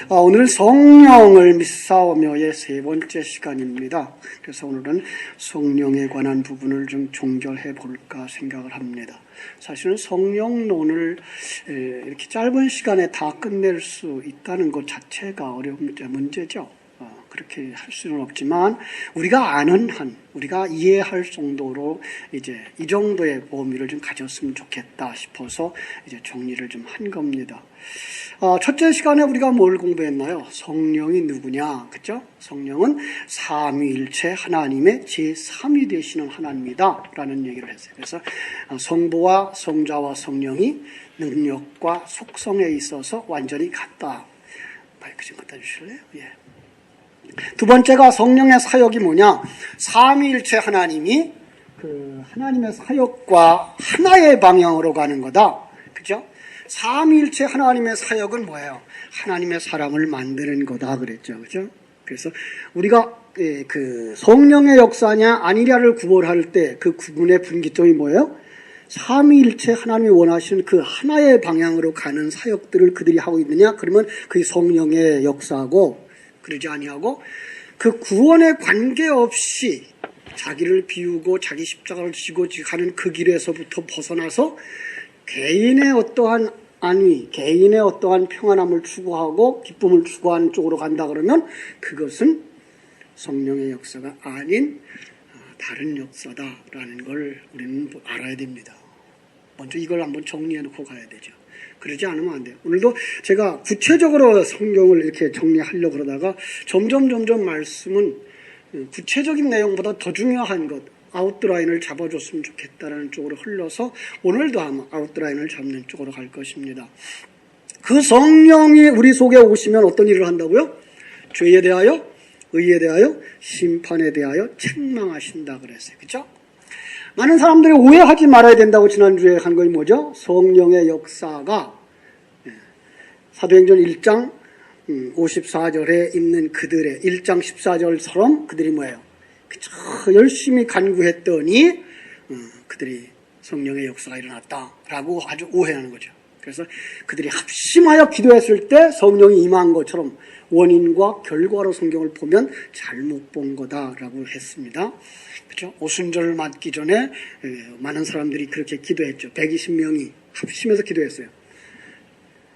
오늘은 성령을 믿사오며의 세 번째 시간입니다. 그래서 오늘은 성령에 관한 부분을 좀 종결해 볼까 생각을 합니다. 사실은 성령론을 이렇게 짧은 시간에 다 끝낼 수 있다는 것 자체가 어려운 문제죠. 그렇게 할 수는 없지만 우리가 아는 한, 우리가 이해할 정도로 이제 이 정도의 범위를 좀 가졌으면 좋겠다 싶어서 이제 정리를 좀 한 겁니다. 첫째 시간에 우리가 뭘 공부했나요? 성령이 누구냐, 그죠? 성령은 삼위일체 하나님의 제3위 되시는 하나님이다 라는 얘기를 했어요. 그래서 성부와 성자와 성령이 능력과 속성에 있어서 완전히 같다. 마이크 좀 갖다 주실래요? 예. 두 번째가 성령의 사역이 뭐냐? 삼위일체 하나님이 그 하나님의 사역과 하나의 방향으로 가는 거다. 그죠? 삼위일체 하나님의 사역은 뭐예요? 하나님의 사람을 만드는 거다 그랬죠. 그죠? 그래서 우리가 그 성령의 역사냐 아니냐를 구분할 때 그 구분의 분기점이 뭐예요? 삼위일체 하나님이 원하시는 그 하나의 방향으로 가는 사역들을 그들이 하고 있느냐? 그러면 그게 성령의 역사고, 그러지 아니하고 그 구원에 관계없이 자기를 비우고 자기 십자가를 지고 가는 그 길에서부터 벗어나서 개인의 어떠한 안위, 개인의 어떠한 평안함을 추구하고 기쁨을 추구하는 쪽으로 간다 그러면 그것은 성령의 역사가 아닌 다른 역사다라는 걸 우리는 알아야 됩니다. 먼저 이걸 한번 정리해 놓고 가야 되죠. 그러지 않으면 안 돼요. 오늘도 제가 구체적으로 성경을 이렇게 정리하려고 그러다가 점점 말씀은 구체적인 내용보다 더 중요한 것, 아웃라인을 잡아줬으면 좋겠다라는 쪽으로 흘러서 오늘도 아마 아웃라인을 잡는 쪽으로 갈 것입니다. 그 성령이 우리 속에 오시면 어떤 일을 한다고요? 죄에 대하여, 의에 대하여, 심판에 대하여 책망하신다 그랬어요. 그렇죠? 많은 사람들이 오해하지 말아야 된다고 지난주에 한 것이 뭐죠? 성령의 역사가 사도행전 1장 54절에 있는 그들의 1장 14절처럼 그들이 뭐예요? 그저 열심히 간구했더니 그들이 성령의 역사가 일어났다라고 아주 오해하는 거죠. 그래서 그들이 합심하여 기도했을 때 성령이 임한 것처럼 원인과 결과로 성경을 보면 잘못 본 거다라고 했습니다. 그렇죠? 오순절을 맞기 전에 많은 사람들이 그렇게 기도했죠. 120명이 합심해서 기도했어요.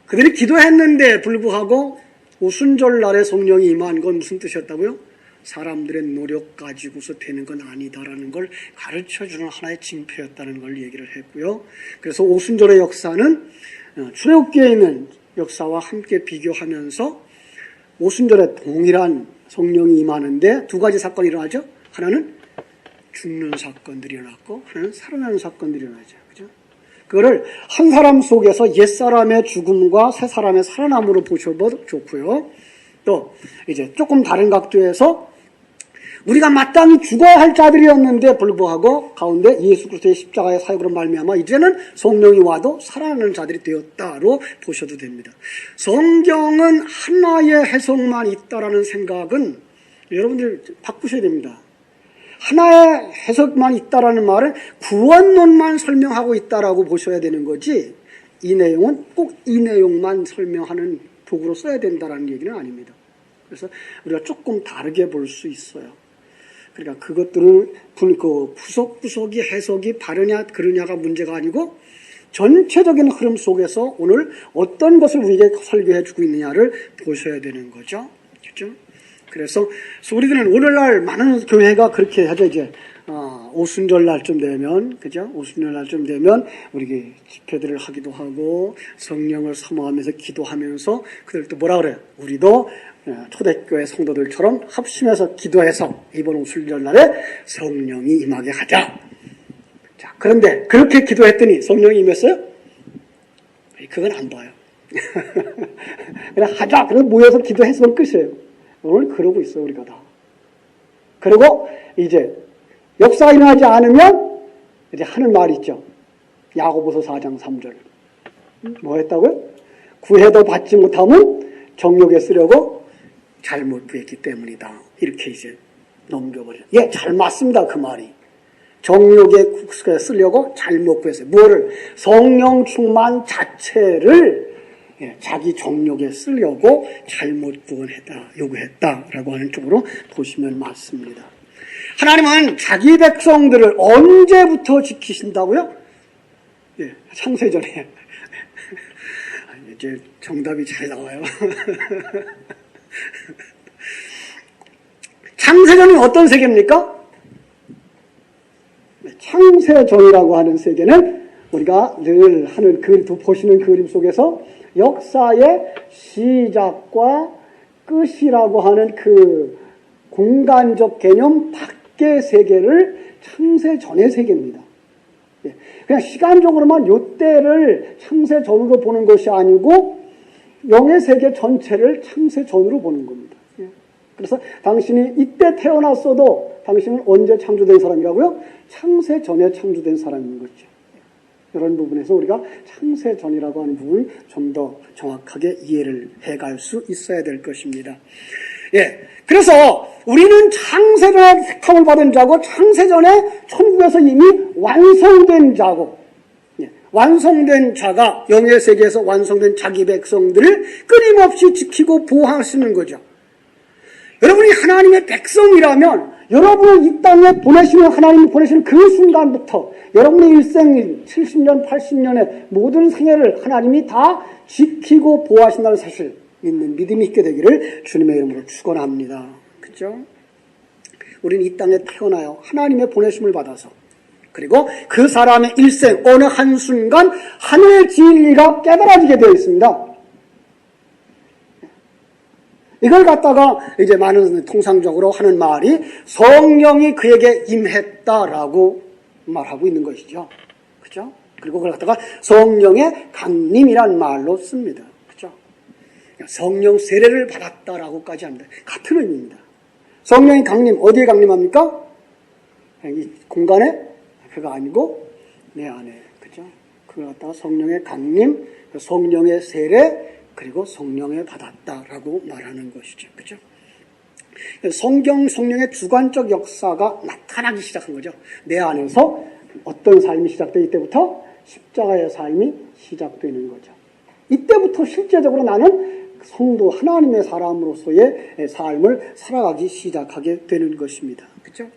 그들이 기도했는데 불구하고 오순절 날에 성령이 임한 건 무슨 뜻이었다고요? 사람들의 노력 가지고서 되는 건 아니다라는 걸 가르쳐주는 하나의 징표였다는 걸 얘기를 했고요. 그래서 오순절의 역사는 출애굽기에 있는 역사와 함께 비교하면서 오순절에 동일한 성령이 임하는데 두 가지 사건이 일어나죠. 하나는 죽는 사건들이 일어났고 하나는 살아나는 사건들이 일어나죠. 그죠? 그거를 한 사람 속에서 옛사람의 죽음과 새 사람의 살아남으로 보셔도 좋고요. 또 이제 조금 다른 각도에서 우리가 마땅히 죽어야 할 자들이었는데 불구하고 가운데 예수 그리스도의 십자가의 사역으로 말미암아 이제는 성령이 와도 살아나는 자들이 되었다로 보셔도 됩니다. 성경은 하나의 해석만 있다라는 생각은 여러분들 바꾸셔야 됩니다. 하나의 해석만 있다라는 말은 구원론만 설명하고 있다라고 보셔야 되는 거지, 이 내용은 꼭 이 내용만 설명하는 도구로 써야 된다라는 얘기는 아닙니다. 그래서 우리가 조금 다르게 볼 수 있어요. 그러니까 그것들을 구석구석이 해석이 바르냐 그러냐가 문제가 아니고 전체적인 흐름 속에서 오늘 어떤 것을 우리에게 설교해 주고 있느냐를 보셔야 되는 거죠. 그렇죠? 그래서 우리들은 오늘날 많은 교회가 그렇게 하죠. 이제 오순절 날쯤 되면, 그죠? 오순절 날쯤 되면 우리 집회들을 하기도 하고 성령을 사모하면서 기도하면서 그들도 뭐라 그래요? 우리도 초대교회 성도들처럼 합심해서 기도해서 이번 오순절 날에 성령이 임하게 하자. 자, 그런데 그렇게 기도했더니 성령이 임했어요? 그건 안 봐요. 그냥 하자. 그래서 모여서 기도했으면 끝이에요. 오늘 그러고 있어요, 우리가 다. 그리고 이제 역사가 일어나지 않으면 이제 하는 말이 있죠. 야고보서 4장 3절. 뭐 했다고요? 구해도 받지 못하면 정욕에 쓰려고 잘못 구했기 때문이다. 이렇게 이제 넘겨버려요. 예, 잘 맞습니다. 그 말이. 정욕에 쓰려고 잘못 구했어요. 뭐를? 성령 충만 자체를 자기 정욕에 쓰려고 잘못 구원했다, 요구했다라고 하는 쪽으로 보시면 맞습니다. 하나님은 자기 백성들을 언제부터 지키신다고요? 창세전에. 이제 정답이 잘 나와요. 창세전은 어떤 세계입니까? 창세전이라고 하는 세계는 우리가 늘 하는 보시는 그림 속에서 역사의 시작과 끝이라고 하는 그 공간적 개념 밖의 세계를 창세전의 세계입니다. 그냥 시간적으로만 요때를 창세전으로 보는 것이 아니고 영의 세계 전체를 창세전으로 보는 겁니다. 그래서 당신이 이때 태어났어도 당신은 언제 창조된 사람이라고요? 창세전에 창조된 사람인 거죠. 이런 부분에서 우리가 창세전이라고 하는 부분을 좀 더 정확하게 이해를 해갈 수 있어야 될 것입니다. 그래서 우리는 창세전에 택함을 받은 자고 창세전에 천국에서 이미 완성된 자고 완성된 자가 영의 세계에서 완성된 자기 백성들을 끊임없이 지키고 보호하시는 거죠. 여러분이 하나님의 백성이라면 여러분을 이 땅에 보내시는 하나님이 보내시는 그 순간부터 여러분의 일생 70년, 80년의 모든 생애를 하나님이 다 지키고 보호하신다는 사실 믿는 믿음이 있게 되기를 주님의 이름으로 축원합니다. 그렇죠? 우리는 이 땅에 태어나요. 하나님의 보내심을 받아서. 그리고 그 사람의 일생 어느 한순간 하늘의 진리가 깨달아지게 되어 있습니다. 이걸 갖다가 이제 많은 통상적으로 하는 말이 성령이 그에게 임했다라고 말하고 있는 것이죠. 그죠? 그리고 그걸 갖다가 성령의 강림이란 말로 씁니다. 그죠? 성령 세례를 받았다라고까지 합니다. 같은 의미입니다. 성령의 강림, 어디에 강림합니까? 이 공간에? 그거 아니고 내 안에. 그죠? 그걸 갖다가 성령의 강림, 성령의 세례, 그리고 성령에 받았다라고 말하는 것이죠. 그죠? 성령의 주관적 역사가 나타나기 시작한 거죠. 내 안에서 어떤 삶이 시작되기 때부터 십자가의 삶이 시작되는 거죠. 이때부터 실제적으로 나는 성도 하나님의 사람으로서의 삶을 살아가기 시작하게 되는 것입니다. 그죠?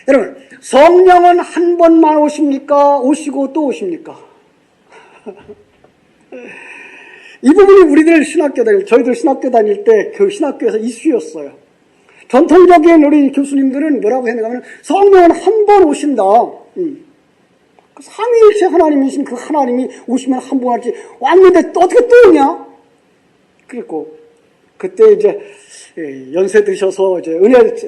여러분, 성령은 한 번만 오십니까? 오시고 또 오십니까? 이 부분이 우리들 저희들 신학교 다닐 때 그 신학교에서 이슈였어요. 전통적인 우리 교수님들은 뭐라고 했는가 하면 성령은 한 번 오신다. 삼위일체 하나님이신 그 하나님이 오시면 한 번 왔지. 왔는데 또 어떻게 또 오냐? 그랬고, 그때 이제 연세 드셔서 이제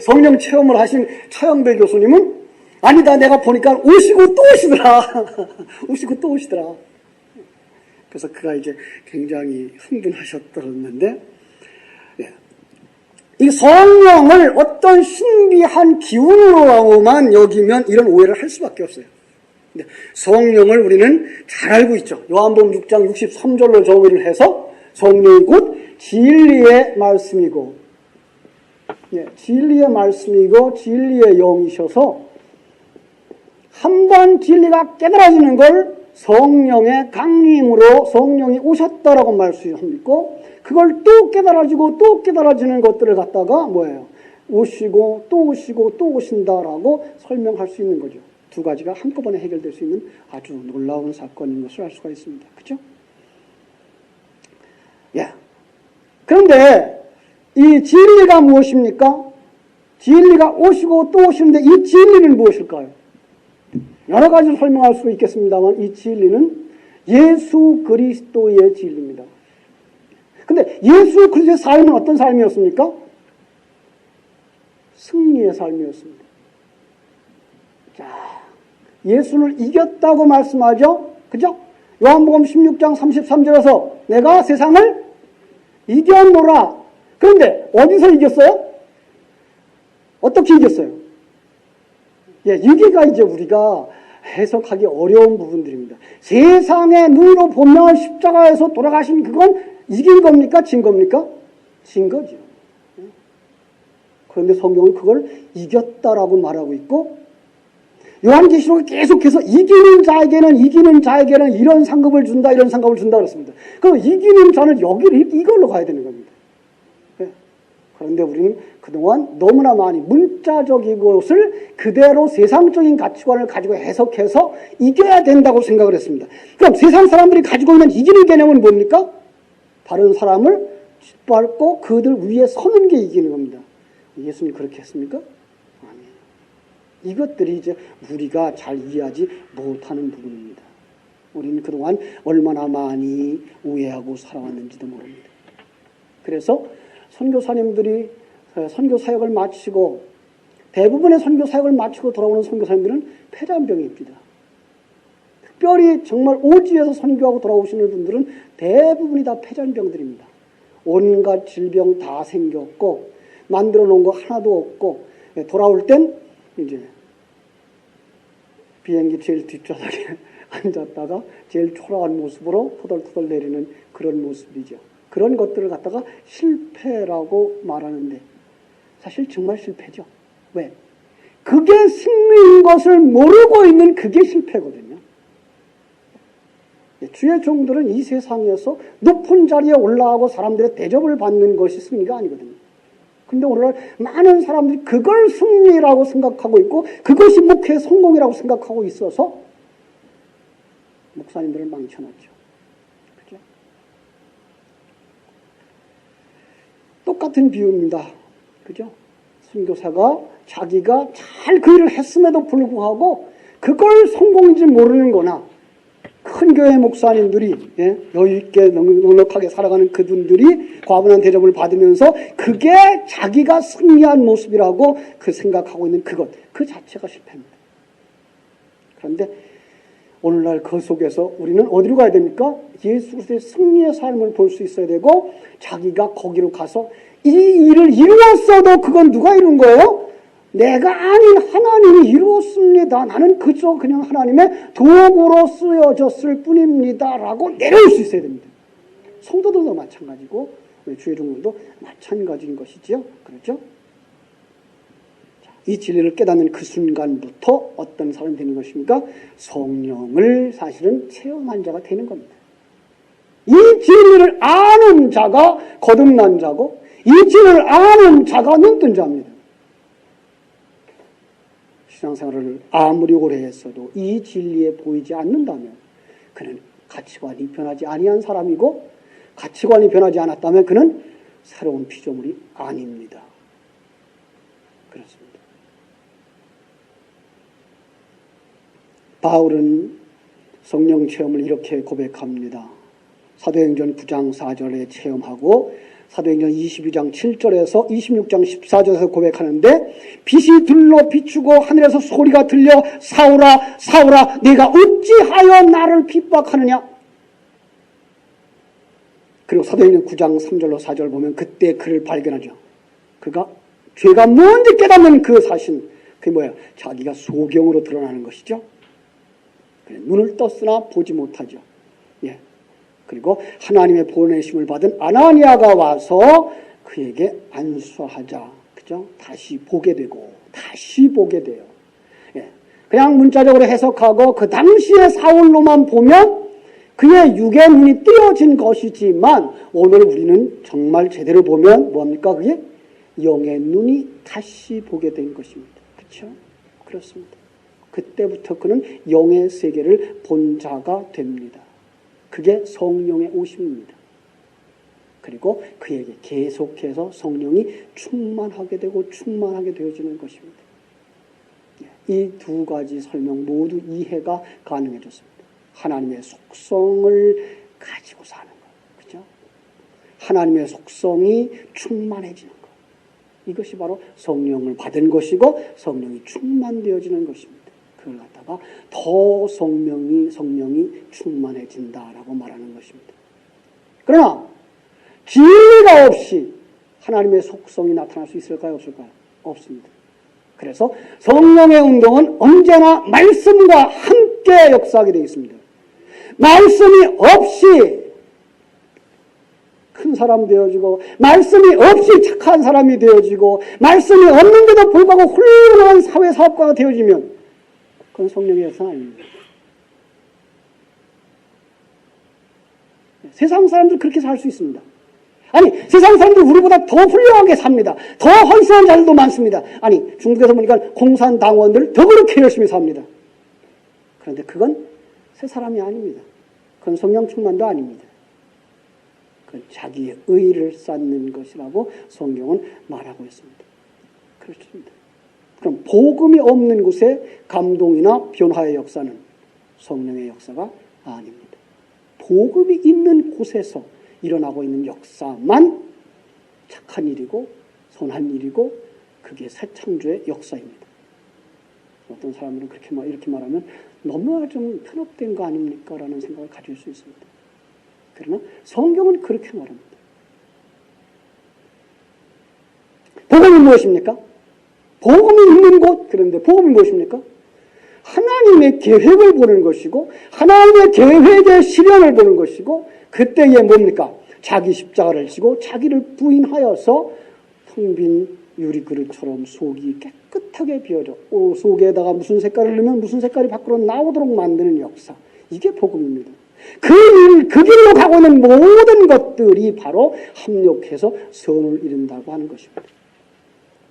성령 체험을 하신 차영배 교수님은 아니다, 내가 보니까 오시고 또 오시더라. 오시고 또 오시더라. 그래서 그가 이제 굉장히 흥분하셨더랬는데, 이 성령을 어떤 신비한 기운으로만 여기면 이런 오해를 할 수밖에 없어요. 근데 성령을 우리는 잘 알고 있죠. 요한복음 6장 63절로 정의를 해서 성령이 곧 진리의 말씀이고, 진리의 말씀이고 진리의 영이셔서 한 번 진리가 깨달아지는 걸 성령의 강림으로 성령이 오셨다라고 말씀하고, 그걸 또 깨달아지고 또 깨달아지는 것들을 갖다가 뭐예요? 오시고 또 오시고 또 오신다라고 설명할 수 있는 거죠. 두 가지가 한꺼번에 해결될 수 있는 아주 놀라운 사건인 것을 알 수가 있습니다. 그렇죠? 그런데 이 진리가 무엇입니까? 진리가 오시고 또 오시는데 이 진리는 무엇일까요? 여러 가지로 설명할 수 있겠습니다만 이 진리는 예수 그리스도의 진리입니다. 근데 예수 그리스도의 삶은 어떤 삶이었습니까? 승리의 삶이었습니다. 자, 예수를 이겼다고 말씀하죠? 그죠? 요한복음 16장 33절에서 내가 세상을 이겼노라. 그런데 어디서 이겼어요? 어떻게 이겼어요? 여기가 이제 우리가 해석하기 어려운 부분들입니다. 세상의 눈으로 보면 십자가에서 돌아가신 그건 이긴 겁니까? 진 겁니까? 진 거죠. 그런데 성경은 그걸 이겼다라고 말하고 있고, 요한계시록에 계속해서 이기는 자에게는 이런 상급을 준다, 이런 상급을 준다 그랬습니다. 그럼 이기는 자는 여기를 이걸로 가야 되는 겁니다. 네. 그런데 우리는 그동안 너무나 많이 문자적인 것을 그대로 세상적인 가치관을 가지고 해석해서 이겨야 된다고 생각을 했습니다. 그럼 세상 사람들이 가지고 있는 이기는 개념은 뭡니까? 다른 사람을 짓밟고 그들 위에 서는 게 이기는 겁니다. 예수님 그렇게 했습니까? 아니에요. 이것들이 이제 우리가 잘 이해하지 못하는 부분입니다. 우리는 그동안 얼마나 많이 오해하고 살아왔는지도 모릅니다. 그래서 선교사님들이 선교 사역을 마치고 대부분의 선교 사역을 마치고 돌아오는 선교사님들은 폐잔병입니다. 특별히 정말 오지에서 선교하고 돌아오시는 분들은 대부분이 다 폐잔병들입니다. 온갖 질병 다 생겼고 만들어 놓은 거 하나도 없고 돌아올 땐 이제 비행기 제일 뒷좌석에 앉았다가 제일 초라한 모습으로 토덜토덜 내리는 그런 모습이죠. 그런 것들을 갖다가 실패라고 말하는데 사실 정말 실패죠. 왜? 그게 승리인 것을 모르고 있는 그게 실패거든요. 주의 종들은 이 세상에서 높은 자리에 올라가고 사람들의 대접을 받는 것이 승리가 아니거든요. 근데 오늘날 많은 사람들이 그걸 승리라고 생각하고 있고 그것이 목회의 성공이라고 생각하고 있어서 목사님들을 망쳐놨죠. 그죠? 똑같은 비유입니다. 그죠? 선교사가 자기가 잘 그 일을 했음에도 불구하고 그걸 성공인지 모르는 거나 큰 교회 목사님들이 여유있게 넉넉하게 살아가는 그분들이 과분한 대접을 받으면서 그게 자기가 승리한 모습이라고 그 생각하고 있는 그것, 그 자체가 실패입니다. 그런데 오늘날 그 속에서 우리는 어디로 가야 됩니까? 예수 그리스도의 승리의 삶을 볼 수 있어야 되고 자기가 거기로 가서 이 일을 이루었어도 그건 누가 이룬 거예요? 내가 아닌 하나님이 이루었습니다. 나는 그저 그냥 하나님의 도구로 쓰여졌을 뿐입니다. 라고 내려올 수 있어야 됩니다. 성도들도 마찬가지고 주의 종들도 마찬가지인 것이지요. 그렇죠? 이 진리를 깨닫는 그 순간부터 어떤 사람이 되는 것입니까? 성령을 사실은 체험한 자가 되는 겁니다. 이 진리를 아는 자가 거듭난 자고 이 진리를 아는 자가 눈뜬 자입니다. 신앙생활을 아무리 오래 했어도 이 진리에 보이지 않는다면 그는 가치관이 변하지 아니한 사람이고 가치관이 변하지 않았다면 그는 새로운 피조물이 아닙니다. 그렇습니다. 바울은 성령 체험을 이렇게 고백합니다. 사도행전 9장 4절에 체험하고 사도행전 22장 7절에서 26장 14절에서 고백하는데 빛이 둘러 비추고 하늘에서 소리가 들려 사울아 사울아 네가 어찌하여 나를 핍박하느냐. 그리고 사도행전 9장 3절로 4절 보면 그때 그를 발견하죠. 그가 죄가 뭔지 깨닫는 그 사실, 그게 뭐예요? 자기가 소경으로 드러나는 것이죠. 눈을 떴으나 보지 못하죠. 예. 그리고 하나님의 보내심을 받은 아나니아가 와서 그에게 안수하자. 그죠? 다시 보게 되고, 다시 보게 돼요. 예. 그냥 문자적으로 해석하고 그 당시의 사울로만 보면 그의 육의 눈이 띄어진 것이지만 오늘 우리는 정말 제대로 보면 뭡니까? 그게 영의 눈이 다시 보게 된 것입니다. 그렇죠? 그렇습니다. 그때부터 그는 영의 세계를 본 자가 됩니다. 그게 성령의 오심입니다. 그리고 그에게 계속해서 성령이 충만하게 되고 충만하게 되어지는 것입니다. 이 두 가지 설명 모두 이해가 가능해졌습니다. 하나님의 속성을 가지고 사는 것. 그죠? 하나님의 속성이 충만해지는 것. 이것이 바로 성령을 받은 것이고 성령이 충만되어지는 것입니다. 그걸 갖다가 더 성령이 충만해진다라고 말하는 것입니다. 그러나 진리가 없이 하나님의 속성이 나타날 수 있을까요? 없을까요? 없습니다. 그래서 성령의 운동은 언제나 말씀과 함께 역사하게 되어 있습니다. 말씀이 없이 큰 사람 되어지고 말씀이 없이 착한 사람이 되어지고 말씀이 없는데도 불구하고 훌륭한 사회사업가가 되어지면 그건 성령의 역사는 아닙니다. 세상 사람들 그렇게 살 수 있습니다. 아니, 세상 사람들 우리보다 더 훌륭하게 삽니다. 더 헌신한 자들도 많습니다. 아니, 중국에서 보니까 공산당원들 더 그렇게 열심히 삽니다. 그런데 그건 새 사람이 아닙니다. 그건 성령 충만도 아닙니다. 그건 자기의 의를 쌓는 것이라고 성경은 말하고 있습니다. 그렇습니다. 그럼 복음이 없는 곳에 감동이나 변화의 역사는 성령의 역사가 아닙니다. 복음이 있는 곳에서 일어나고 있는 역사만 착한 일이고 선한 일이고 그게 새 창조의 역사입니다. 어떤 사람들은 이렇게 말하면 너무 좀 편협된 거 아닙니까? 라는 생각을 가질 수 있습니다. 그러나 성경은 그렇게 말합니다. 복음이 무엇입니까? 복음이 있는 곳, 그런데 복음이 무엇입니까? 하나님의 계획을 보는 것이고 하나님의 계획의 실현을 보는 것이고 그때에 뭡니까? 자기 십자가를 지고 자기를 부인하여서 텅 빈 유리그릇처럼 속이 깨끗하게 비어져 속에다가 무슨 색깔을 넣으면 무슨 색깔이 밖으로 나오도록 만드는 역사. 이게 복음입니다. 그 길로 가고 있는 모든 것들이 바로 합력해서 선을 이룬다고 하는 것입니다.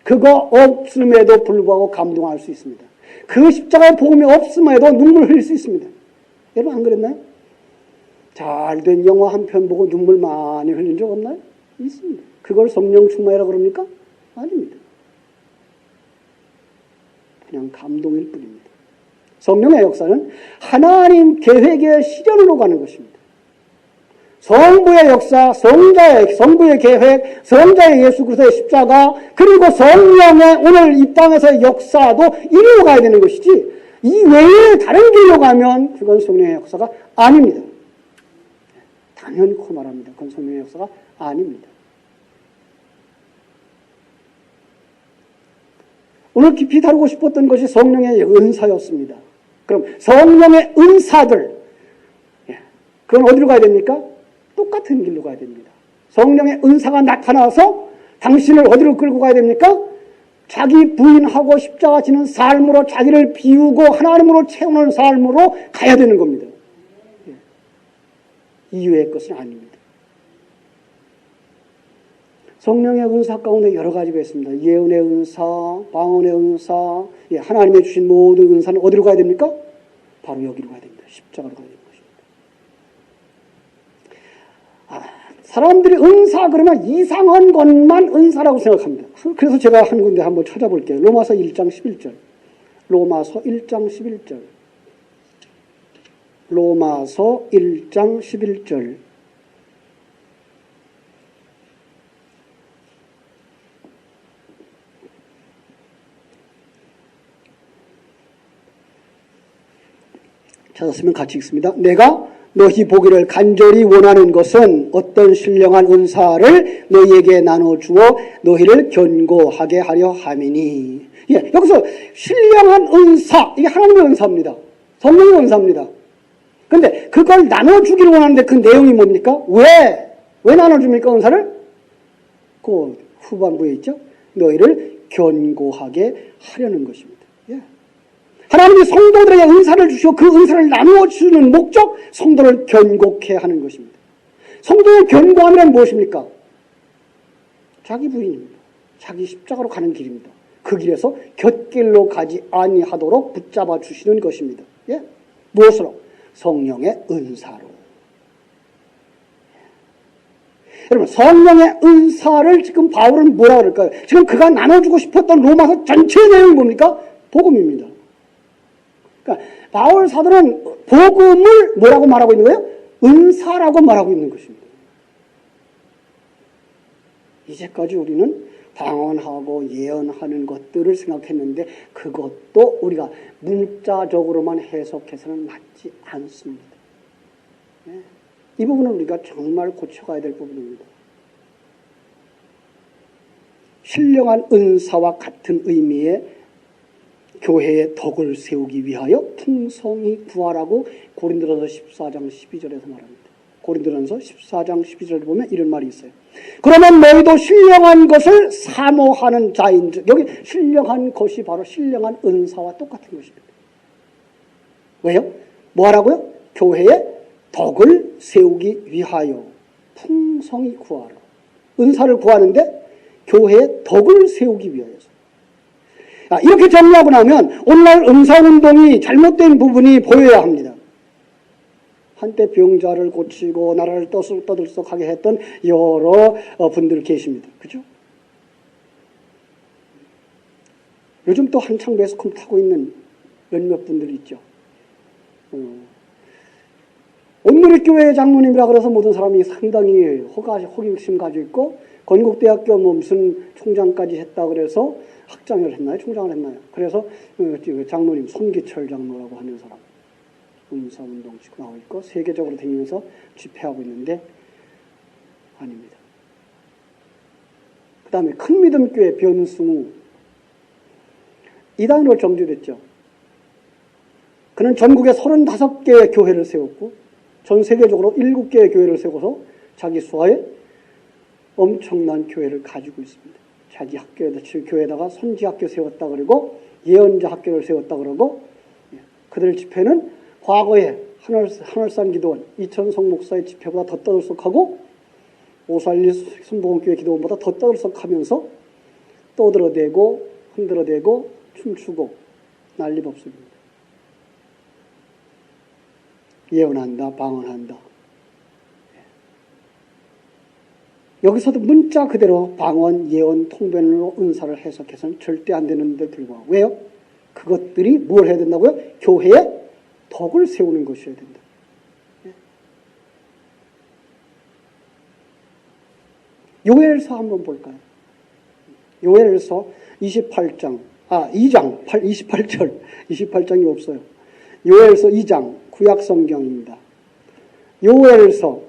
그거 없음에도 불구하고 감동할 수 있습니다. 그 십자가의 복음이 없음에도 눈물 흘릴 수 있습니다. 여러분 안 그랬나요? 잘된 영화 한 편 보고 눈물 많이 흘린 적 없나요? 있습니다. 그걸 성령 충만이라고 그럽니까? 아닙니다. 그냥 감동일 뿐입니다. 성령의 역사는 하나님 계획의 실현으로 가는 것입니다. 성부의 역사, 성부의 계획, 성자의 예수 그리스도의 십자가, 그리고 성령의 오늘 이 땅에서의 역사도 이루어 가야 되는 것이지 이 외에 다른 길로 가면 그건 성령의 역사가 아닙니다. 단연코 말합니다. 그건 성령의 역사가 아닙니다. 오늘 깊이 다루고 싶었던 것이 성령의 은사였습니다. 그럼 성령의 은사들, 그건 어디로 가야 됩니까? 똑같은 길로 가야 됩니다. 성령의 은사가 나타나서 당신을 어디로 끌고 가야 됩니까? 자기 부인하고 십자가 지는 삶으로 자기를 비우고 하나님으로 채우는 삶으로 가야 되는 겁니다. 이외의 것은 아닙니다. 성령의 은사 가운데 여러 가지가 있습니다. 예언의 은사, 방언의 은사, 하나님의 주신 모든 은사는 어디로 가야 됩니까? 바로 여기로 가야 됩니다. 십자가로 가야 됩니다. 사람들이 은사 그러면 이상한 것만 은사라고 생각합니다. 그래서 제가 한 군데 한번 찾아볼게요. 로마서 1장 11절. 로마서 1장 11절. 로마서 1장 11절. 찾았으면 같이 읽습니다. 내가 너희 보기를 간절히 원하는 것은 어떤 신령한 은사를 너희에게 나눠주어 너희를 견고하게 하려 함이니. 여기서 신령한 은사, 이게 하나님의 은사입니다. 성령의 은사입니다. 그런데 그걸 나눠주기를 원하는데 그 내용이 뭡니까? 왜 나눠줍니까, 은사를? 그 후반부에 있죠? 너희를 견고하게 하려는 것입니다. 하나님이 성도들에게 은사를 주시고 그 은사를 나누어 주는 목적, 성도를 견고케 하는 것입니다. 성도의 견고함이란 무엇입니까? 자기 부인입니다. 자기 십자가로 가는 길입니다. 그 길에서 곁길로 가지 아니하도록 붙잡아 주시는 것입니다. 무엇으로? 성령의 은사로. 여러분, 성령의 은사를 지금 바울은 뭐라 그럴까요? 지금 그가 나눠주고 싶었던 로마서 전체의 내용이 뭡니까? 복음입니다. 그러니까 바울 사도는 복음을 뭐라고 말하고 있는 거예요? 은사라고 말하고 있는 것입니다. 이제까지 우리는 방언하고 예언하는 것들을 생각했는데 그것도 우리가 문자적으로만 해석해서는 맞지 않습니다. 이 부분은 우리가 정말 고쳐가야 될 부분입니다. 신령한 은사와 같은 의미의 교회의 덕을 세우기 위하여 풍성히 구하라고 고린도전서 14장 12절에서 말합니다. 고린도전서 14장 12절을 보면 이런 말이 있어요. 그러면 너희도 신령한 것을 사모하는 자인즉, 여기 신령한 것이 바로 신령한 은사와 똑같은 것입니다. 왜요? 뭐 하라고요? 교회의 덕을 세우기 위하여 풍성히 구하라. 은사를 구하는데 교회의 덕을 세우기 위하여서. 이렇게 정리하고 나면 오늘날 은사운동이 잘못된 부분이 보여야 합니다. 한때 병자를 고치고 나라를 떠들썩하게 했던 여러 분들 계십니다. 그죠? 요즘 또 한창 매스컴 타고 있는 몇몇 분들 있죠. 온누리교회 장로님이라 그래서 모든 사람이 상당히 호기심 가지고 있고, 건국대학교 무슨 총장까지 했다 그래서 학장을 했나요? 총장을 했나요? 그래서 장로님, 손기철 장로라고 하는 사람, 은사운동 지금 나와 있고, 세계적으로 다니면서 집회하고 있는데, 아닙니다. 그 다음에 큰믿음교회 변승우, 이단으로 정죄됐죠. 그는 전국에 35개의 교회를 세웠고, 전 세계적으로 7개의 교회를 세워서 자기 수하에 엄청난 교회를 가지고 있습니다. 자기 교회에다가 선지학교 세웠다 그러고 예언자 학교를 세웠다 그러고, 그들 집회는 과거에 하늘산 기도원 이천성 목사의 집회보다 더 떠들썩하고 오살리 순복음교회 기도원보다 더 떠들썩하면서 떠들어대고 흔들어대고 춤추고 난리법석입니다. 예언한다, 방언한다. 여기서도 문자 그대로 방언, 예언, 통변으로 은사를 해석해서는 절대 안 되는데 불구하고. 왜요? 그것들이 뭘 해야 된다고요? 교회에 덕을 세우는 것이어야 된다. 요엘서 한번 볼까요? 요엘서 2장 28장이 없어요. 요엘서 2장 구약성경입니다. 요엘서,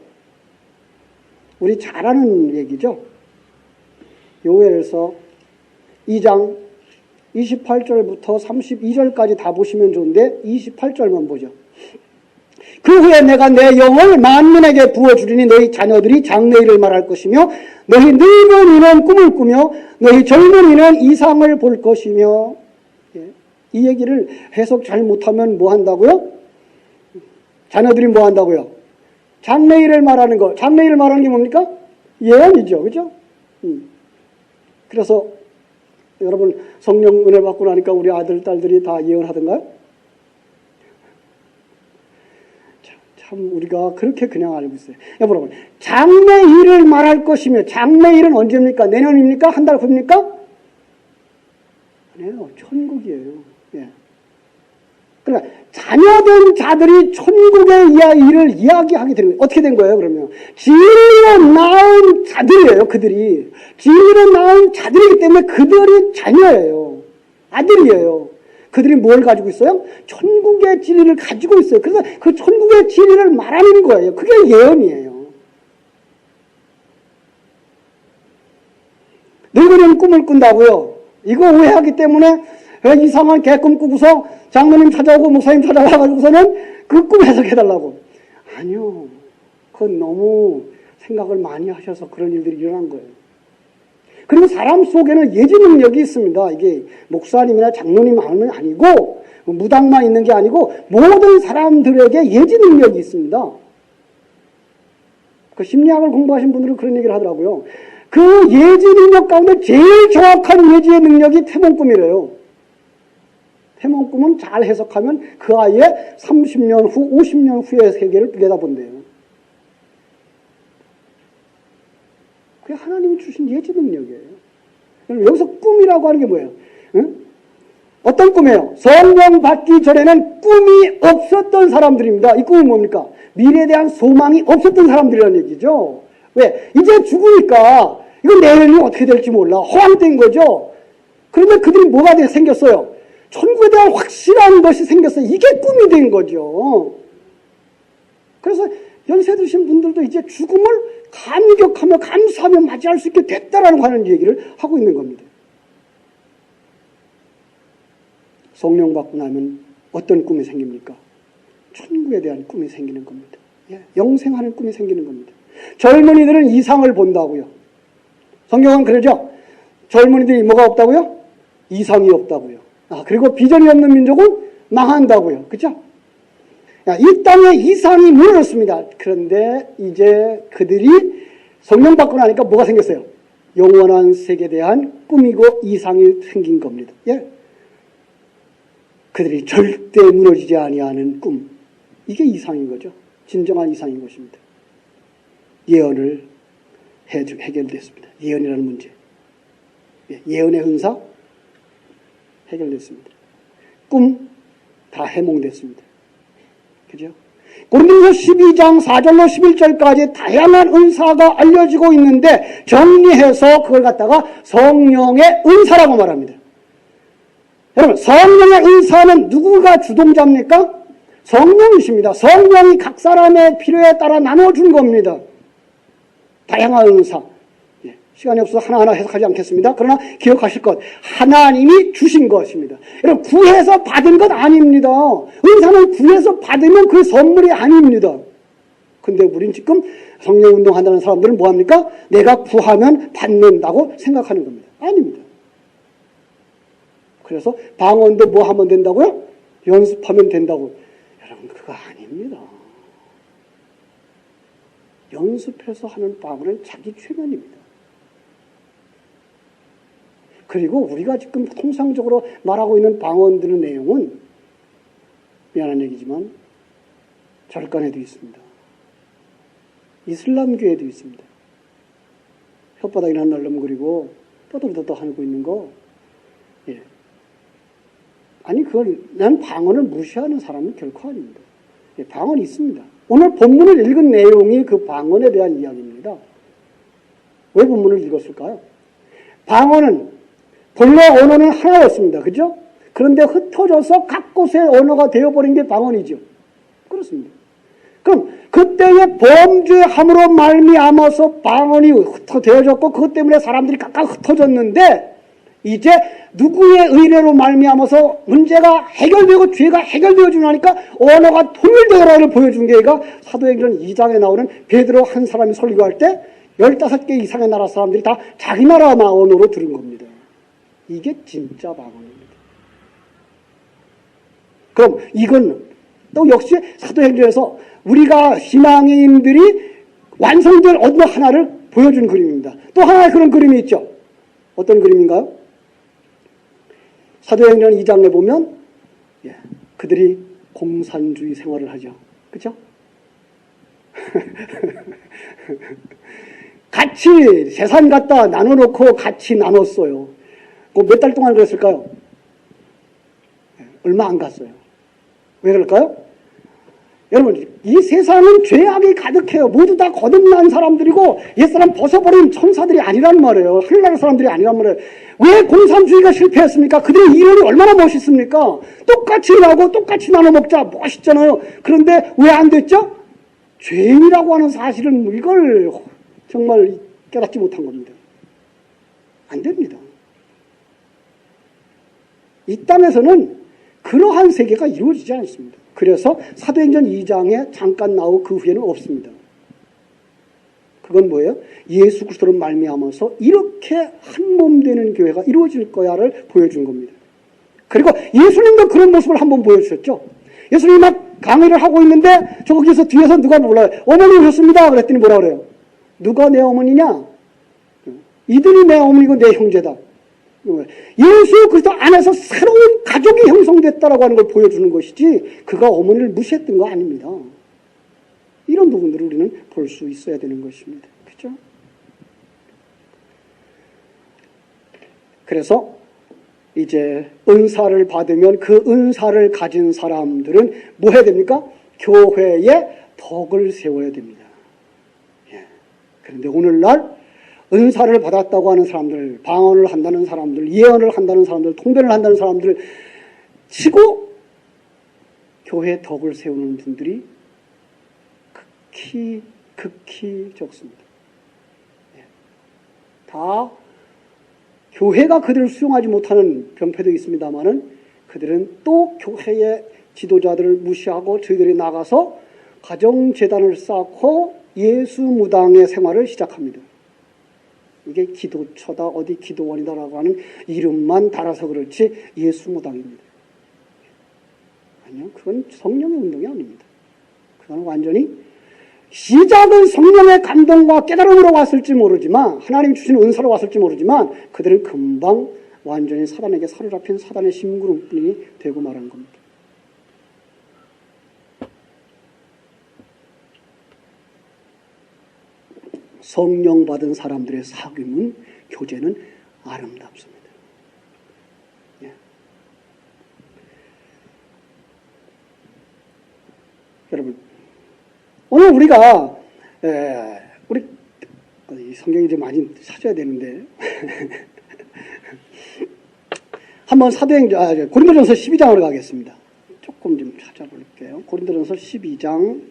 우리 잘 아는 얘기죠. 요엘서 2장 28절부터 32절까지 다 보시면 좋은데 28절만 보죠. 그 후에 내가 내 영을 만민에게 부어주리니 너희 자녀들이 장래일을 말할 것이며 너희 늙은 이는 꿈을 꾸며 너희 젊은 이는 이상을 볼 것이며. 이 얘기를 해석 잘 못하면 뭐 한다고요? 자녀들이 뭐 한다고요? 장래일을 말하는 거. 장래일을 말하는 게 뭡니까? 예언이죠. 그죠? 그래서 여러분 성령 은혜 받고 나니까 우리 아들, 딸들이 다 예언하던가요? 참 우리가 그렇게 그냥 알고 있어요. 여러분, 장래일을 말할 것이며, 장래일은 언제입니까? 내년입니까? 한 달 후입니까? 아니에요. 천국이에요. 예. 그러니까 자녀된 자들이 천국의 일을 이야기하게 되는 거예요. 어떻게 된 거예요, 그러면? 진리로 낳은 자들이에요, 그들이. 진리로 낳은 자들이기 때문에 그들이 자녀예요. 아들이에요. 그들이 뭘 가지고 있어요? 천국의 진리를 가지고 있어요. 그래서 그 천국의 진리를 말하는 거예요. 그게 예언이에요. 늙은이는 꿈을 꾼다고요. 이거 오해하기 때문에 이상한 개꿈 꾸고서 장로님 찾아오고 목사님 찾아와가지고서는 그 꿈 해석해달라고. 아니요. 그건 너무 생각을 많이 하셔서 그런 일들이 일어난 거예요. 그리고 사람 속에는 예지 능력이 있습니다. 이게 목사님이나 장로님만은 아니고 무당만 있는 게 아니고 모든 사람들에게 예지 능력이 있습니다. 그 심리학을 공부하신 분들은 그런 얘기를 하더라고요. 그 예지 능력 가운데 제일 정확한 예지의 능력이 태몽꿈이래요. 태몽꿈은 잘 해석하면 그 아이의 30년 후, 50년 후의 세계를 내다본대요. 그게 하나님이 주신 예지 능력이에요. 여기서 꿈이라고 하는 게 뭐예요? 응? 어떤 꿈이에요? 성령 받기 전에는 꿈이 없었던 사람들입니다. 이 꿈은 뭡니까? 미래에 대한 소망이 없었던 사람들이라는 얘기죠. 왜? 이제 죽으니까 이거 내일이 어떻게 될지 몰라. 허황된 거죠. 그런데 그들이 뭐가 생겼어요? 천국에 대한 확실한 것이 생겼어요. 이게 꿈이 된 거죠. 그래서 연세 드신 분들도 이제 죽음을 감격하며 감사하며 맞이할 수 있게 됐다라는 하는 얘기를 하고 있는 겁니다. 성령 받고 나면 어떤 꿈이 생깁니까? 천국에 대한 꿈이 생기는 겁니다. 영생하는 꿈이 생기는 겁니다. 젊은이들은 이상을 본다고요. 성경은 그러죠. 젊은이들이 뭐가 없다고요? 이상이 없다고요. 그리고 비전이 없는 민족은 망한다고요. 그렇죠? 이 땅에 이상이 무너졌습니다. 그런데 이제 그들이 성령 받고 나니까 뭐가 생겼어요? 영원한 세계에 대한 꿈이고 이상이 생긴 겁니다. 예? 그들이 절대 무너지지 아니하는 꿈. 이게 이상인 거죠. 진정한 이상인 것입니다. 예언을 해결됐습니다. 예언이라는 문제. 예언의 은사 해결됐습니다. 꿈 다 해몽됐습니다. 그죠? 고린도서 12장 4절로 11절까지 다양한 은사가 알려지고 있는데 정리해서 그걸 갖다가 성령의 은사라고 말합니다. 여러분, 성령의 은사는 누구가 주동자입니까? 성령이십니다. 성령이 각 사람의 필요에 따라 나눠준 겁니다. 다양한 은사. 시간이 없어서 하나하나 해석하지 않겠습니다. 그러나 기억하실 것, 하나님이 주신 것입니다. 여러분, 구해서 받은 것 아닙니다. 은사는 구해서 받으면 그 선물이 아닙니다. 근데 우린 지금 성령 운동한다는 사람들은 뭐합니까? 내가 구하면 받는다고 생각하는 겁니다. 아닙니다. 그래서 방언도 뭐 하면 된다고요? 연습하면 된다고. 여러분, 그거 아닙니다. 연습해서 하는 방언은 자기 최면입니다. 그리고 우리가 지금 통상적으로 말하고 있는 방언들의 내용은 미안한 얘기지만 절간에도 있습니다. 이슬람교에도 있습니다. 혓바닥이나 널름거리고 떠들떠떠 하고 있는 거. 예. 아니, 그걸 난 방언을 무시하는 사람은 결코 아닙니다. 예, 방언이 있습니다. 오늘 본문을 읽은 내용이 그 방언에 대한 이야기입니다. 왜 본문을 읽었을까요? 방언은 본래 언어는 하나였습니다. 그죠? 그런데 흩어져서 각 곳의 언어가 되어버린 게 방언이죠. 그렇습니다. 그럼 그때의 범죄함으로 말미암아서 방언이 흩어졌고 그것 때문에 사람들이 각각 흩어졌는데 이제 누구의 의뢰로 말미암아서 문제가 해결되고 죄가 해결되어지고 나니까 언어가 통일되어라를 보여준 게 사도행전 2장에 나오는 베드로 한 사람이 설교할 때 15개 이상의 나라 사람들이 다 자기 나라 언어로 들은 겁니다. 이게 진짜 방언입니다. 그럼 이건 또 역시 사도행전에서 우리가 신앙인들이 완성될 언어 하나를 보여준 그림입니다. 또 하나의 그런 그림이 있죠. 어떤 그림인가요? 사도행전 2장에 보면 그들이 공산주의 생활을 하죠. 그렇죠? 같이 재산 갖다 나눠놓고 같이 나눴어요. 몇 달 동안 그랬을까요? 얼마 안 갔어요. 왜 그럴까요? 여러분, 이 세상은 죄악이 가득해요. 모두 다 거듭난 사람들이고 옛사람 벗어버린 천사들이 아니란 말이에요. 하늘나라 사람들이 아니란 말이에요. 왜 공산주의가 실패했습니까? 그들의 이론이 얼마나 멋있습니까? 똑같이 일하고 똑같이 나눠 먹자. 멋있잖아요. 그런데 왜 안 됐죠? 죄인이라고 하는 사실은 이걸 정말 깨닫지 못한 겁니다. 안 됩니다. 이 땅에서는 그러한 세계가 이루어지지 않습니다. 그래서 사도행전 2장에 잠깐 나오고 그 후에는 없습니다. 그건 뭐예요? 예수 그리스도로 말미암아서 이렇게 한 몸 되는 교회가 이루어질 거야를 보여준 겁니다. 그리고 예수님도 그런 모습을 한번 보여주셨죠. 예수님이 막 강의를 하고 있는데 저기서 뒤에서 누가 몰라요. 어머니 오셨습니다. 그랬더니 뭐라 그래요? 누가 내 어머니냐? 이들이 내 어머니고 내 형제다. 예수 그리스도 안에서 새로운 가족이 형성됐다라고 하는 걸 보여주는 것이지 그가 어머니를 무시했던 거 아닙니다. 이런 부분들을 우리는 볼 수 있어야 되는 것입니다. 그렇죠? 그래서 이제 은사를 받으면 그 은사를 가진 사람들은 뭐 해야 됩니까? 교회에 덕을 세워야 됩니다. 예. 그런데 오늘날 은사를 받았다고 하는 사람들, 방언을 한다는 사람들, 예언을 한다는 사람들, 통변을 한다는 사람들 치고 교회에 덕을 세우는 분들이 극히 적습니다. 예. 다 교회가 그들을 수용하지 못하는 병폐도 있습니다만은 그들은 또 교회의 지도자들을 무시하고 저희들이 나가서 가정재단을 쌓고 예수 무당의 생활을 시작합니다. 이게 기도처다 어디 기도원이다라고 하는 이름만 달아서 그렇지 예수 무당입니다. 아니요, 그건 성령의 운동이 아닙니다. 그건 완전히 시작은 성령의 감동과 깨달음으로 왔을지 모르지만 하나님이 주신 은사로 왔을지 모르지만 그들은 금방 완전히 사단에게 사로잡힌 사단의 심부름꾼이 되고 말한 겁니다. 성령 받은 사람들의 사귐은 교제는 아름답습니다. 예. 여러분 오늘 우리가 우리 성경이 좀 많이 찾아야 되는데 한번 고린도전서 12장으로 가겠습니다. 조금 좀 찾아볼게요. 고린도전서 12장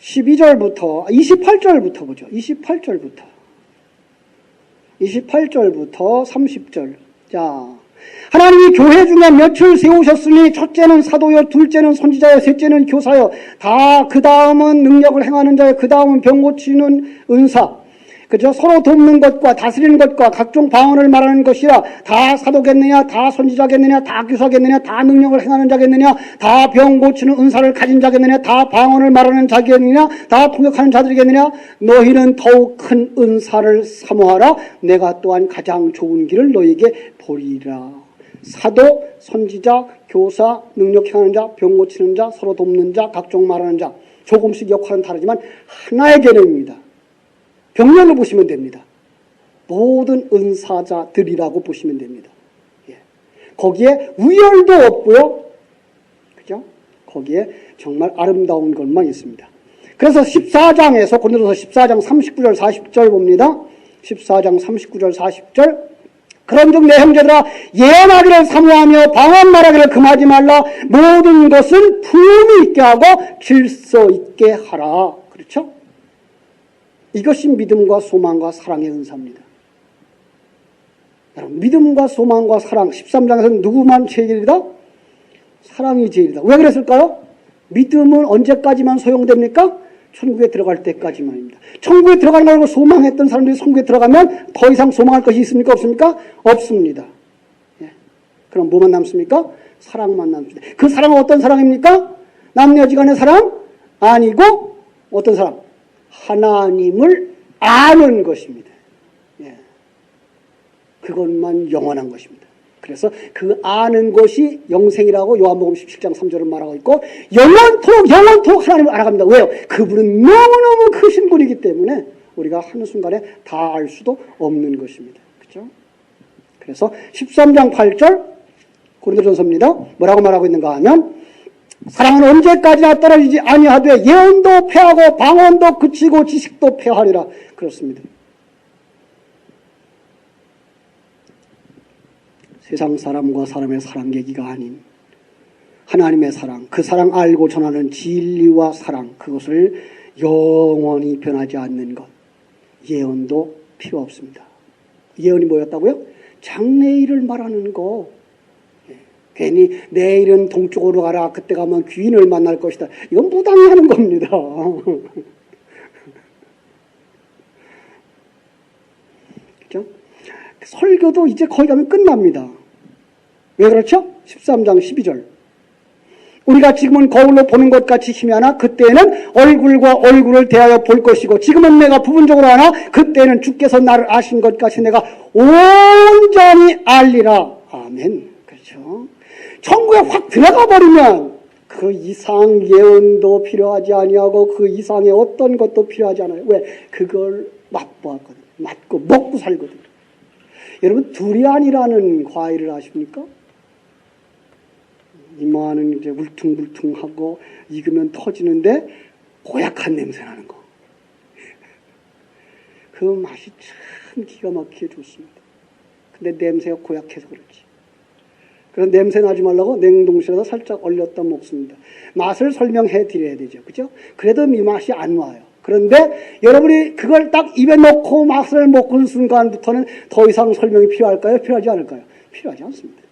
12절부터 28절부터 보죠. 28절부터 30절. 자, 하나님이 교회 중에 몇을 세우셨으니 첫째는 사도요, 둘째는 선지자요, 셋째는 교사요, 다 그 다음은 능력을 행하는 자요, 그 다음은 병 고치는 은사. 그죠? 서로 돕는 것과 다스리는 것과 각종 방언을 말하는 것이라. 다 사도겠느냐, 다 선지자겠느냐, 다 교사겠느냐, 다 능력을 행하는 자겠느냐, 다 병 고치는 은사를 가진 자겠느냐, 다 방언을 말하는 자겠느냐, 다 통역하는 자들이겠느냐. 너희는 더욱 큰 은사를 사모하라. 내가 또한 가장 좋은 길을 너희에게 보리라. 사도, 선지자, 교사, 능력 행하는 자, 병 고치는 자, 서로 돕는 자, 각종 말하는 자. 조금씩 역할은 다르지만 하나의 개념입니다. 병렬로 보시면 됩니다. 모든 은사자들이라고 보시면 됩니다. 예. 거기에 우열도 없고요. 그죠? 거기에 정말 아름다운 것만 있습니다. 그래서 14장에서 고린도전서 14장 39절 40절 봅니다. 14장 39절 40절. 그런즉 내 형제들아 예언하기를 사모하며 방언 말하기를 금하지 말라. 모든 것은 품이 있게 하고 질서 있게 하라. 그렇죠? 이것이 믿음과 소망과 사랑의 은사입니다. 여러분, 믿음과 소망과 사랑, 13장에서는 누구만 제일이다? 사랑이 제일이다. 왜 그랬을까요? 믿음은 언제까지만 소용됩니까? 천국에 들어갈 때까지만입니다. 천국에 들어가는 걸 소망했던 사람들이 천국에 들어가면 더 이상 소망할 것이 있습니까? 없습니까? 없습니다. 예. 그럼 뭐만 남습니까? 사랑만 남습니다. 그 사랑은 어떤 사랑입니까? 남녀지간의 사랑? 아니고 어떤 사랑? 하나님을 아는 것입니다. 예. 그것만 영원한 것입니다. 그래서 그 아는 것이 영생이라고 요한복음 17장 3절은 말하고 있고 영원토록 하나님을 알아갑니다. 왜요? 그분은 너무너무 크신 분이기 때문에 우리가 한순간에 다 알 수도 없는 것입니다. 그렇죠? 그래서 13장 8절 고린도전서입니다. 뭐라고 말하고 있는가 하면 사랑은 언제까지나 떨어지지 아니하되 예언도 패하고 방언도 그치고 지식도 패하리라. 그렇습니다. 세상 사람과 사람의 사랑 얘기가 아닌 하나님의 사랑, 그 사랑 알고 전하는 진리와 사랑, 그것을 영원히 변하지 않는 것. 예언도 필요 없습니다. 예언이 뭐였다고요? 장래일을 말하는 거. 괜히 내일은 동쪽으로 가라. 그때 가면 귀인을 만날 것이다. 이건 무당이 하는 겁니다. 그렇죠? 설교도 이제 거기 가면 끝납니다. 왜 그렇죠? 13장 12절. 우리가 지금은 거울로 보는 것 같이 희미하나 그때는 얼굴과 얼굴을 대하여 볼 것이고 지금은 내가 부분적으로 하나 그때는 주께서 나를 아신 것 같이 내가 온전히 알리라. 아멘. 그렇죠? 천국에 확 들어가 버리면 그 이상 예언도 필요하지 아니하고 그 이상의 어떤 것도 필요하지 않아요. 왜? 그걸 맛보았거든. 맛고 먹고 살거든. 여러분 두리안이라는 과일을 아십니까? 이마는 이제 울퉁불퉁하고 익으면 터지는데 고약한 냄새 나는 거. 그 맛이 참 기가 막히게 좋습니다. 근데 냄새가 고약해서 그렇지. 그런 냄새 나지 말라고 냉동실에다 살짝 얼렸다 먹습니다. 맛을 설명해 드려야 되죠. 그죠? 그래도 이 맛이 안 와요. 그런데 여러분이 그걸 딱 입에 넣고 맛을 먹는 순간부터는 더 이상 설명이 필요할까요? 필요하지 않을까요? 필요하지 않습니다.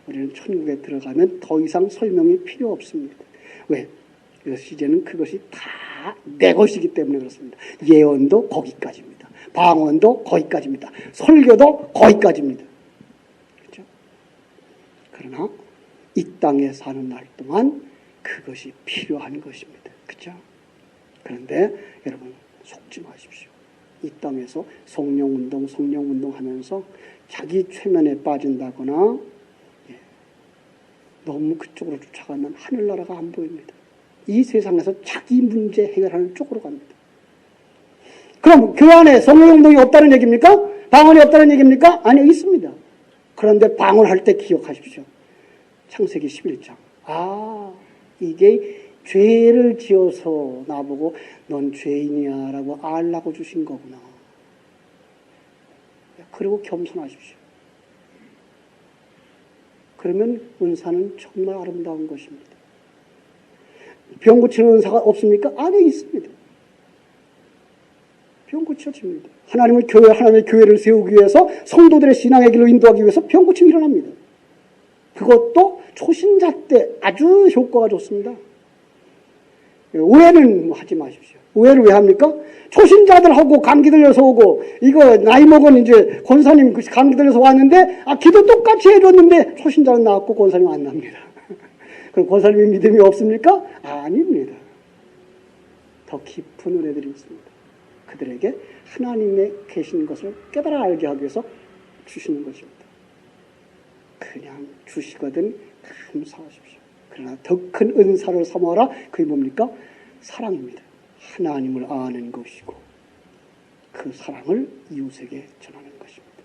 우리는 천국에 들어가면 더 이상 설명이 필요 없습니다. 왜? 이제는 그것이 다 내 것이기 때문에 그렇습니다. 예언도 거기까지입니다. 방언도 거기까지입니다. 설교도 거기까지입니다. 그러나 이 땅에 사는 날 동안 그것이 필요한 것입니다. 그렇죠? 그런데 여러분 속지 마십시오. 이 땅에서 성령운동 하면서 자기 최면에 빠진다거나 너무 그쪽으로 쫓아가면 하늘나라가 안 보입니다. 이 세상에서 자기 문제 해결하는 쪽으로 갑니다. 그럼 교회 안에 성령운동이 없다는 얘기입니까? 방언이 없다는 얘기입니까? 아니요, 있습니다. 그런데 방언할 때 기억하십시오. 창세기 11장. 이게 죄를 지어서 나보고 넌 죄인이야 라고 알라고 주신 거구나. 그리고 겸손하십시오. 그러면 은사는 정말 아름다운 것입니다. 병 고치는 은사가 없습니까? 안에 있습니다. 병 고쳐집니다. 하나님의 교회를 세우기 위해서 성도들의 신앙의 길로 인도하기 위해서 병 고침이 일어납니다. 그것도 초신자 때 아주 효과가 좋습니다. 오해는 하지 마십시오. 오해를 왜 합니까? 초신자들하고 감기 들려서 오고, 이거 나이 먹은 이제 권사님 감기 들려서 왔는데, 기도 똑같이 해줬는데, 초신자는 나왔고 권사님 안 납니다. 그럼 권사님이 믿음이 없습니까? 아닙니다. 더 깊은 은혜들이 있습니다. 그들에게 하나님의 계신 것을 깨달아 알게 하기 위해서 주시는 것입니다. 그냥 주시거든 감사하십시오. 그러나 더 큰 은사를 삼아라. 그게 뭡니까? 사랑입니다. 하나님을 아는 것이고 그 사랑을 이웃에게 전하는 것입니다.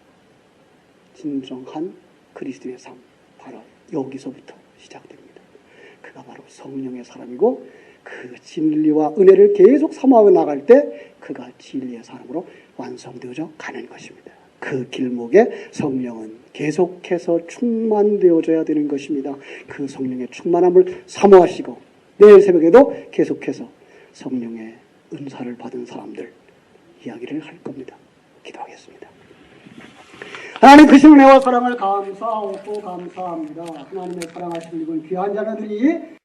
진정한 그리스도의 삶, 바로 여기서부터 시작됩니다. 그가 바로 성령의 사람이고 그 진리와 은혜를 계속 삼아가 나갈 때 그가 진리의 사람으로 완성되어져 가는 것입니다. 그 길목에 성령은 계속해서 충만되어져야 되는 것입니다. 그 성령의 충만함을 사모하시고 내일 새벽에도 계속해서 성령의 은사를 받은 사람들 이야기를 할 겁니다. 기도하겠습니다. 하나님 크신 은혜와 사랑을 감사하고 감사합니다. 하나님의 사랑하시는 이분 귀한 자녀들이